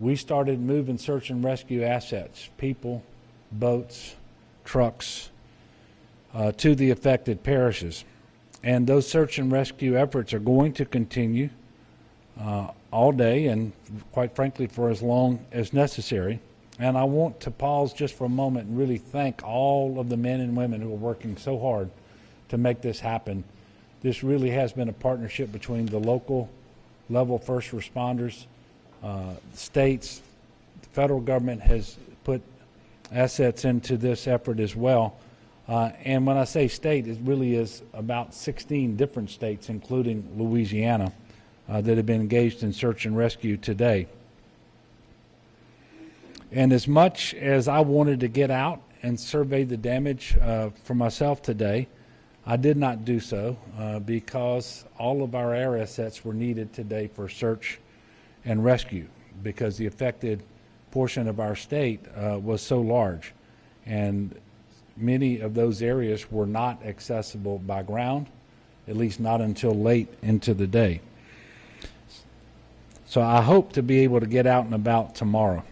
we started moving search and rescue assets, people, boats, trucks, to the affected parishes. And those search and rescue efforts are going to continue all day and, quite frankly, for as long as necessary. And I want to pause just for a moment and really thank all of the men and women who are working so hard to make this happen. This really has been a partnership between the local level first responders, states, the federal government has put assets into this effort as well. And when I say state, it really is about 16 different states, including Louisiana, that have been engaged in search and rescue today. And as much as I wanted to get out and survey the damage for myself today, I did not do so because all of our air assets were needed today for search and rescue, because the affected portion of our state was so large, and many of those areas were not accessible by ground, at least not until late into the day. So I hope to be able to get out and about tomorrow.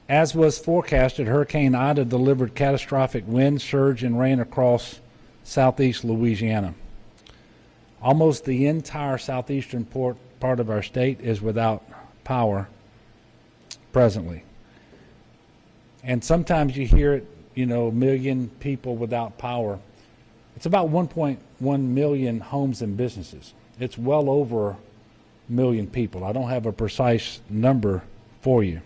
As was forecasted, Hurricane Ida delivered catastrophic wind, surge, and rain across southeast Louisiana. Almost the entire southeastern part of our state is without power presently. And sometimes you hear it, you know, a million people without power. It's about 1.1 million homes and businesses. It's well over a million people. I don't have a precise number for you.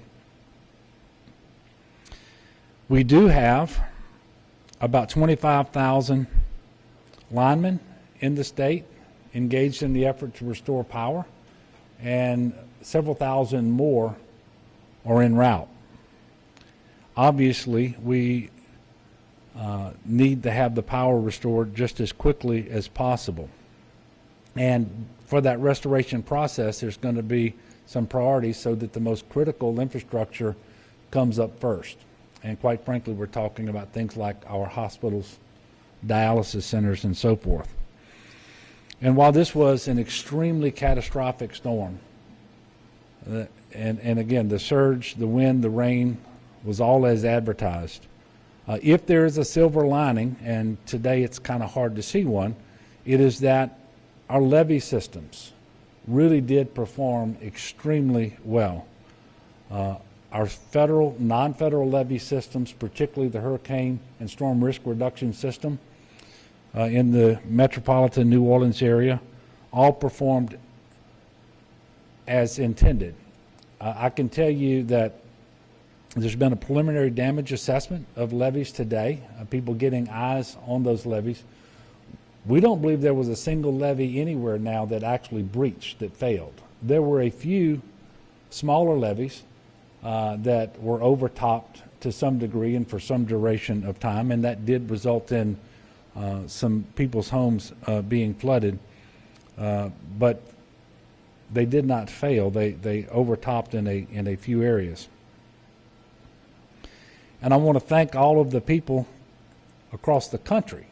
We do have about 25,000 linemen in the state engaged in the effort to restore power, and several thousand more are en route. Obviously, we need to have the power restored just as quickly as possible. And for that restoration process, there's going to be some priorities so that the most critical infrastructure comes up first. And quite frankly, we're talking about things like our hospitals, dialysis centers, and so forth. And while this was an extremely catastrophic storm, and again, the surge, the wind, the rain was all as advertised. If there is a silver lining, and today it's kind of hard to see one, it is that our levee systems really did perform extremely well. Our federal, non-federal levee systems, particularly the hurricane and storm risk reduction system in the metropolitan New Orleans area, all performed as intended. I can tell you that there's been a preliminary damage assessment of levees today, people getting eyes on those levees. We don't believe there was a single levee anywhere now that actually breached, that failed. There were a few smaller levees that were overtopped to some degree and for some duration of time, and that did result in some people's homes being flooded, but they did not fail. They overtopped in a few areas. And I want to thank all of the people across the country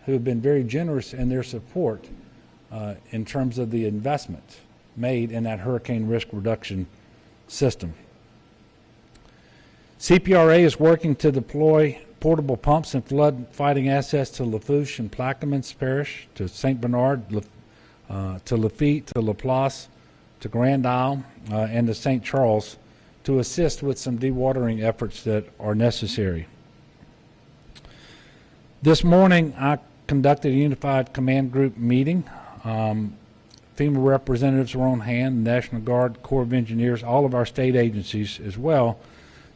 who have been very generous in their support in terms of the investment made in that hurricane risk reduction system. CPRA is working to deploy portable pumps and flood fighting assets to Lafourche and Plaquemines Parish, to St. Bernard, to Lafitte, to LaPlace, to Grand Isle, and to St. Charles, to assist with some dewatering efforts that are necessary. This morning, I conducted a unified command group meeting. FEMA representatives were on hand, National Guard, Corps of Engineers, all of our state agencies as well,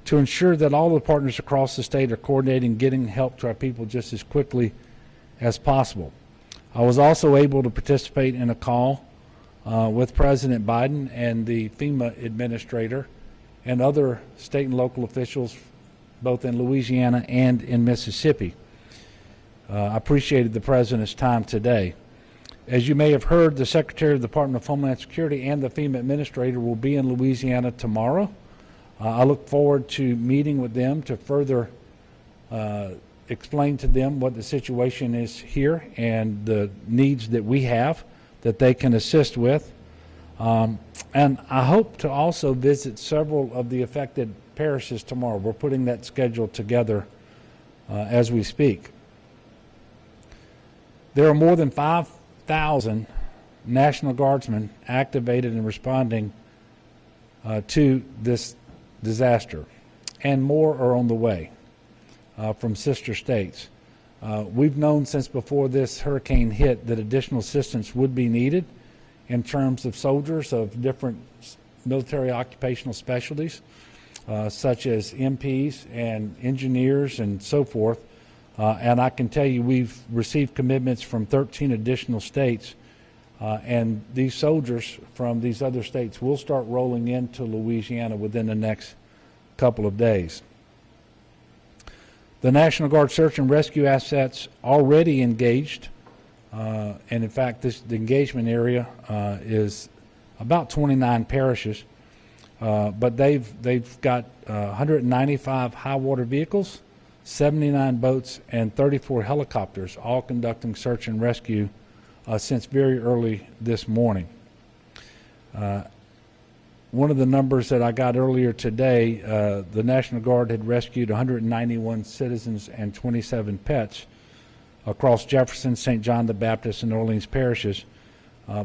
to ensure that all the partners across the state are coordinating, getting help to our people just as quickly as possible. I was also able to participate in a call with President Biden and the FEMA administrator and other state and local officials, both in Louisiana and in Mississippi. I appreciated the President's time today. As you may have heard, the Secretary of the Department of Homeland Security and the FEMA administrator will be in Louisiana tomorrow. I look forward to meeting with them to further explain to them what the situation is here and the needs that we have that they can assist with. And I hope to also visit several of the affected parishes tomorrow. We're putting that schedule together as we speak. There are more than 5,000 National Guardsmen activated and responding to this disaster, and more are on the way from sister states. We've known since before this hurricane hit that additional assistance would be needed in terms of soldiers of different military occupational specialties, such as MPs and engineers and so forth. And I can tell you we've received commitments from 13 additional states, and these soldiers from these other states will start rolling into Louisiana within the next couple of days. The National Guard search and rescue assets already engaged, and in fact the engagement area is about 29 parishes, but they've got 195 high water vehicles, 79 boats, and 34 helicopters, all conducting search and rescue since very early this morning. One of the numbers that I got earlier today, the National Guard had rescued 191 citizens and 27 pets across Jefferson, St. John the Baptist, and Orleans parishes,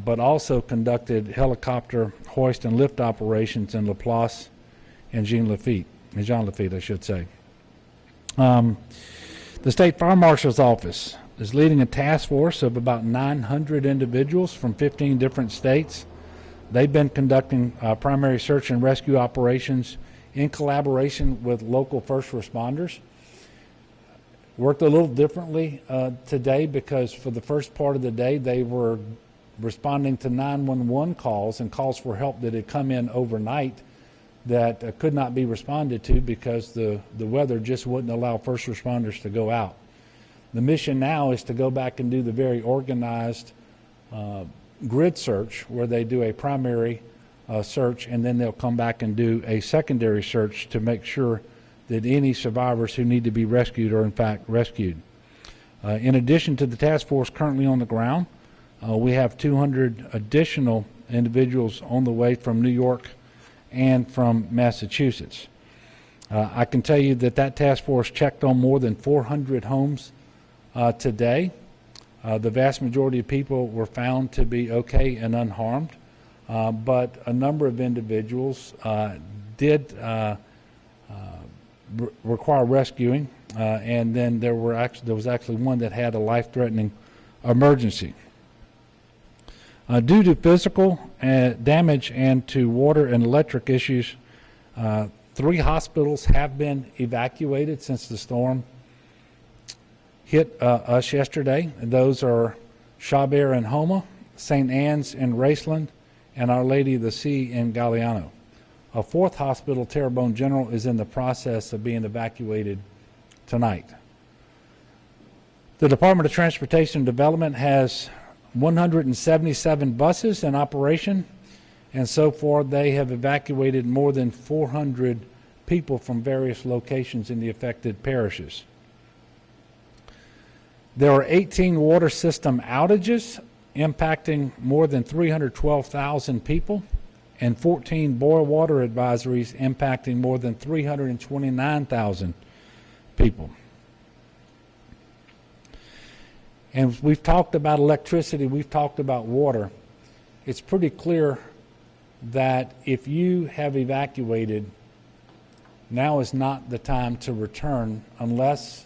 but also conducted helicopter hoist and lift operations in Laplace and Jean Lafitte, I should say. The State Fire Marshal's Office is leading a task force of about 900 individuals from 15 different states. They've been conducting primary search and rescue operations in collaboration with local first responders. Worked a little differently today because for the first part of the day they were responding to 911 calls and calls for help that had come in overnight that could not be responded to because the weather just wouldn't allow first responders to go out. The mission now is to go back and do the very organized grid search where they do a primary search, and then they'll come back and do a secondary search to make sure that any survivors who need to be rescued are in fact rescued. In addition to the task force currently on the ground, we have 200 additional individuals on the way from New York and from Massachusetts. I can tell you that task force checked on more than 400 homes today. The vast majority of people were found to be okay and unharmed, but a number of individuals did require rescuing, and then there was actually one that had a life-threatening emergency. Due to physical damage and to water and electric issues, 3 hospitals have been evacuated since the storm hit us yesterday. Those are Chabert in Homa, St. Anne's in Raceland, and Our Lady of the Sea in Galliano. A 4th hospital, Terrebonne General, is in the process of being evacuated tonight. The Department of Transportation and Development has 177 buses in operation, and so far they have evacuated more than 400 people from various locations in the affected parishes. There are 18 water system outages impacting more than 312,000 people, and 14 boil water advisories impacting more than 329,000 people. And we've talked about electricity, we've talked about water. It's pretty clear that if you have evacuated, now is not the time to return unless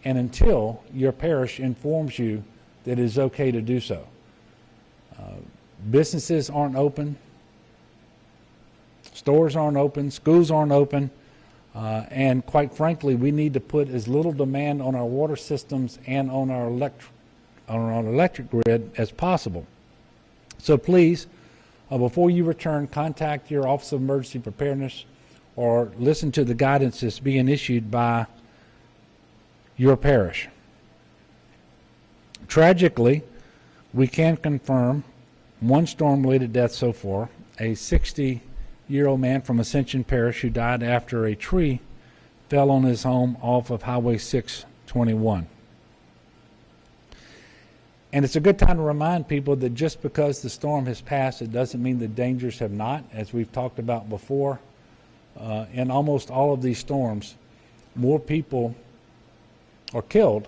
and until your parish informs you that it is okay to do so. Businesses aren't open, stores aren't open, schools aren't open, and quite frankly, we need to put as little demand on our water systems and on our electric grid as possible. So please, before you return, contact your Office of Emergency Preparedness or listen to the guidance that's being issued by your parish. Tragically, we can confirm 1 storm-related death so far, a 60-year-old man from Ascension Parish who died after a tree fell on his home off of Highway 621. And it's a good time to remind people that just because the storm has passed, it doesn't mean the dangers have not. As we've talked about before, in almost all of these storms, more people are killed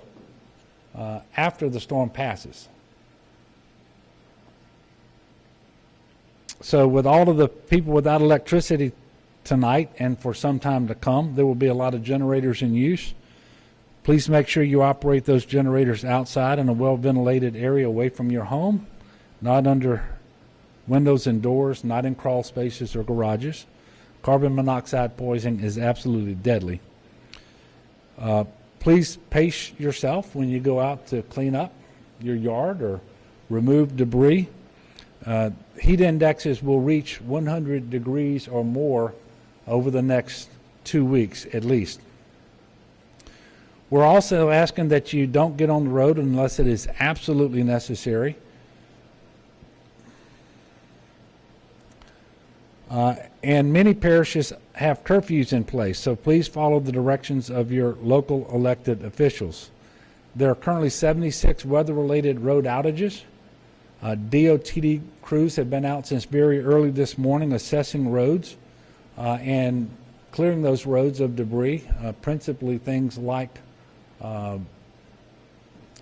after the storm passes. So with all of the people without electricity tonight and for some time to come, there will be a lot of generators in use. Please make sure you operate those generators outside in a well-ventilated area away from your home, not under windows and doors, not in crawl spaces or garages. Carbon monoxide poisoning is absolutely deadly. Please pace yourself when you go out to clean up your yard or remove debris. Heat indexes will reach 100 degrees or more over the next 2 weeks at least. We're also asking that you don't get on the road unless it is absolutely necessary. And many parishes have curfews in place, so please follow the directions of your local elected officials. There are currently 76 weather-related road outages. DOTD crews have been out since very early this morning assessing roads and clearing those roads of debris, principally things like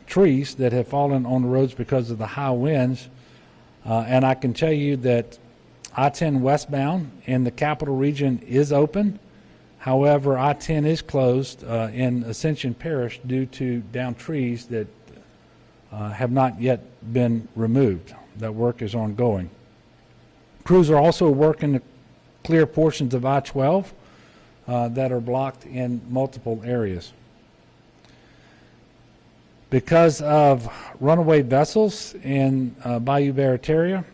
trees that have fallen on the roads because of the high winds. And I can tell you that I-10 westbound in the capital region is open. However, I-10 is closed in Ascension Parish due to downed trees that have not yet been removed. That work is ongoing. Crews are also working to clear portions of I-12 that are blocked in multiple areas. Because of runaway vessels in Bayou Barataria,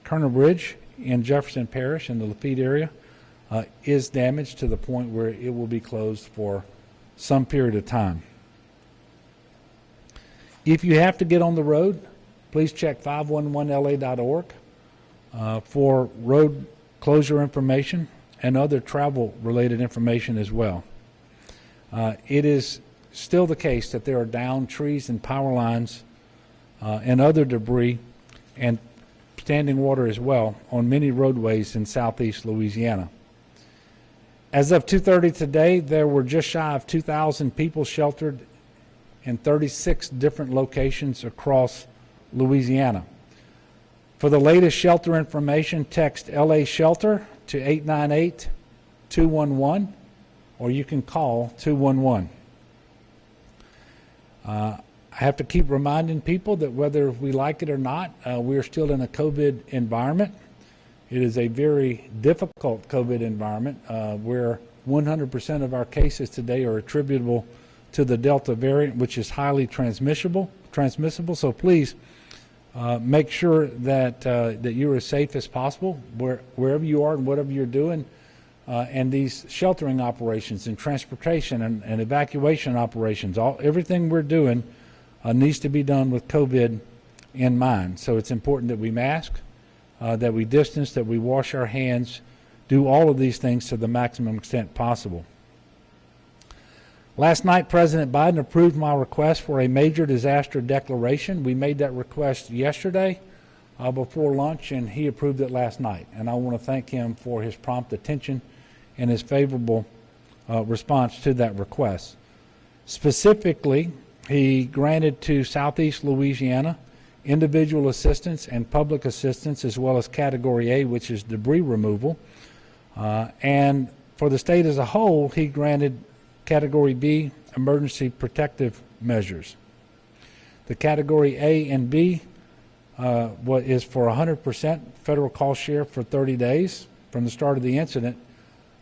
Colonel Bridge in Jefferson Parish in the Lafitte area is damaged to the point where it will be closed for some period of time. If you have to get on the road, please check 511la.org for road closure information and other travel-related information as well. It is still the case that there are downed trees and power lines and other debris and standing water as well on many roadways in southeast Louisiana. As of 2:30 today, there were just shy of 2,000 people sheltered in 36 different locations across Louisiana. For the latest shelter information, text LA Shelter to 898-211, or you can call 211. I have to keep reminding people that whether we like it or not, we're still in a COVID environment. It is a very difficult COVID environment where 100% of our cases today are attributable to the Delta variant, which is highly transmissible. So please make sure that that you're as safe as possible wherever you are and whatever you're doing. And these sheltering operations and transportation and evacuation operations, everything we're doing needs to be done with COVID in mind. So it's important that we mask, that we distance, that we wash our hands, do all of these things to the maximum extent possible. Last night, President Biden approved my request for a major disaster declaration. We made that request yesterday before lunch, and he approved it last night. And I want to thank him for his prompt attention and his favorable response to that request. Specifically, he granted to Southeast Louisiana individual assistance and public assistance, as well as Category A, which is debris removal. And for the state as a whole, he granted Category B, emergency protective measures. The Category A and B is for 100% federal cost share for 30 days from the start of the incident.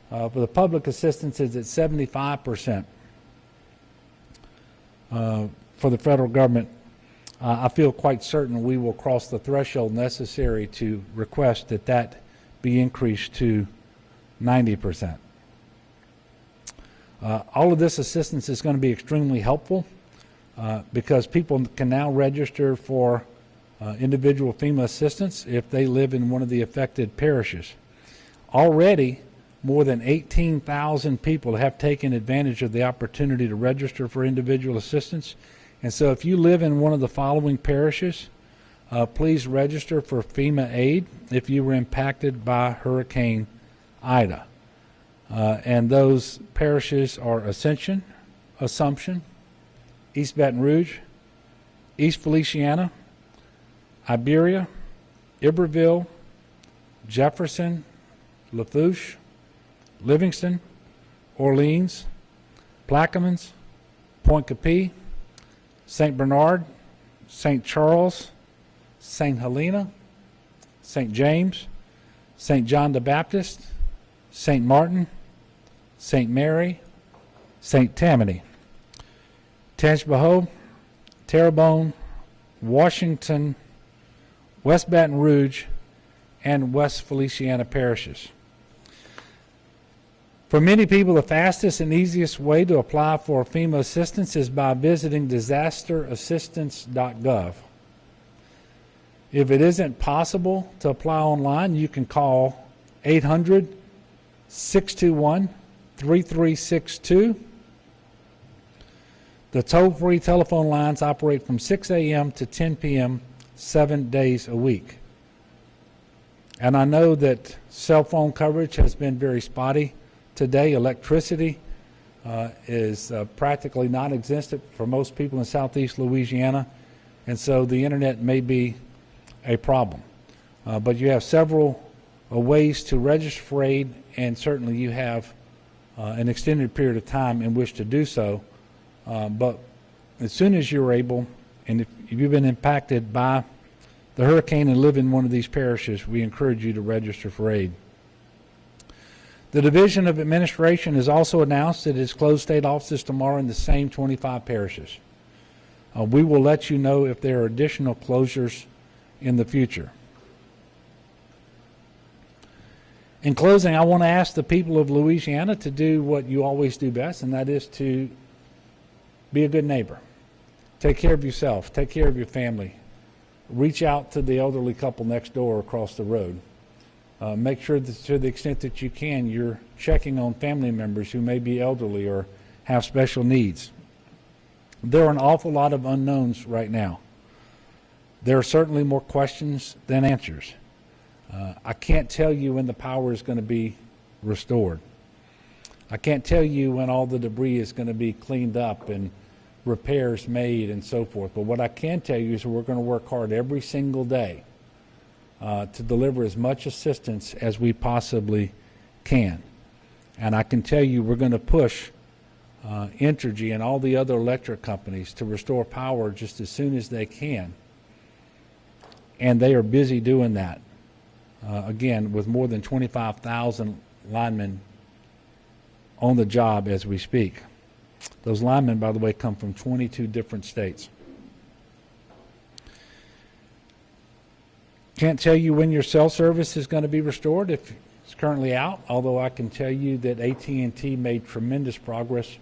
For the public assistance is at 75% for the federal government. I feel quite certain we will cross the threshold necessary to request that be increased to 90%. All of this assistance is going to be extremely helpful because people can now register for individual FEMA assistance if they live in one of the affected parishes. Already, more than 18,000 people have taken advantage of the opportunity to register for individual assistance, And so if you live in one of the following parishes, please register for FEMA aid if you were impacted by Hurricane Ida. And those parishes are Assumption, East Baton Rouge, East Feliciana, Iberia, Iberville, Jefferson, Lafourche, Livingston, Orleans, Plaquemines, Point Capee, St. Bernard, St. Charles, St. Helena, St. James, St. John the Baptist, St. Martin, St. Mary, St. Tammany, Tangipahoa, Terrebonne, Washington, West Baton Rouge, and West Feliciana parishes. For many people, the fastest and easiest way to apply for FEMA assistance is by visiting disasterassistance.gov. If it isn't possible to apply online, you can call 800-621-3362. The toll-free telephone lines operate from 6 a.m. to 10 p.m. 7 days a week. And I know that cell phone coverage has been very spotty today. Electricity is practically non-existent for most people in southeast Louisiana, and so the internet may be a problem. But you have several ways to register for aid, and certainly you have an extended period of time in which to do so. But as soon as you're able, and if you've been impacted by the hurricane and live in one of these parishes, we encourage you to register for aid. The Division of Administration has also announced that it has closed state offices tomorrow in the same 25 parishes. We will let you know if there are additional closures in the future. In closing, I want to ask the people of Louisiana to do what you always do best, and that is to be a good neighbor. Take care of yourself. Take care of your family. Reach out to the elderly couple next door across the road. Make sure that to the extent that you can, you're checking on family members who may be elderly or have special needs. There are an awful lot of unknowns right now. There are certainly more questions than answers. I can't tell you when the power is going to be restored. I can't tell you when all the debris is going to be cleaned up and repairs made and so forth. But what I can tell you is we're going to work hard every single day to deliver as much assistance as we possibly can. And I can tell you we're going to push Entergy and all the other electric companies to restore power just as soon as they can. And they are busy doing that, again, with more than 25,000 linemen on the job as we speak. Those linemen, by the way, come from 22 different states. Can't tell you when your cell service is going to be restored if it's currently out, although I can tell you that AT&T made tremendous progress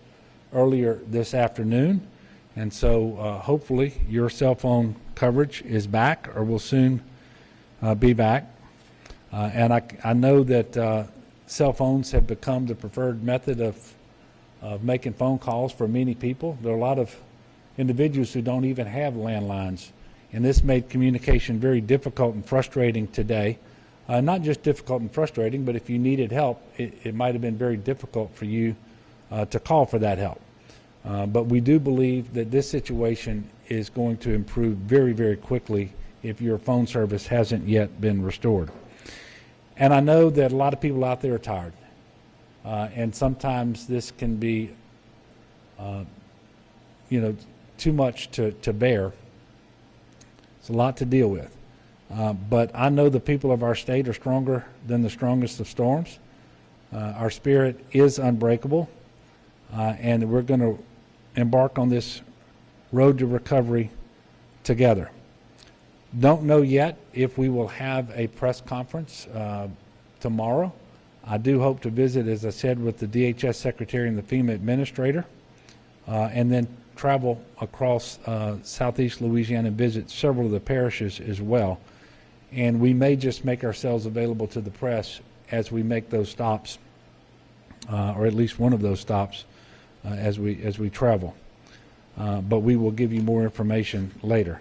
earlier this afternoon, and so hopefully your cell phone coverage is back or will soon be back. And I know that cell phones have become the preferred method of making phone calls for many people. There are a lot of individuals who don't even have landlines, and this made communication very difficult and frustrating today. Not just difficult and frustrating, but if you needed help, it might have been very difficult for you to call for that help. But we do believe that this situation is going to improve very, very quickly if your phone service hasn't yet been restored. And I know that a lot of people out there are tired. And sometimes this can be, too much to bear. It's a lot to deal with. But I know the people of our state are stronger than the strongest of storms. Our spirit is unbreakable, and we're going to embark on this road to recovery together. Don't know yet if we will have a press conference tomorrow. I do hope to visit, as I said, with the DHS Secretary and the FEMA Administrator, and then travel across southeast Louisiana and visit several of the parishes as well. And we may just make ourselves available to the press as we make those stops, or at least one of those stops, as we travel. but we will give you more information later.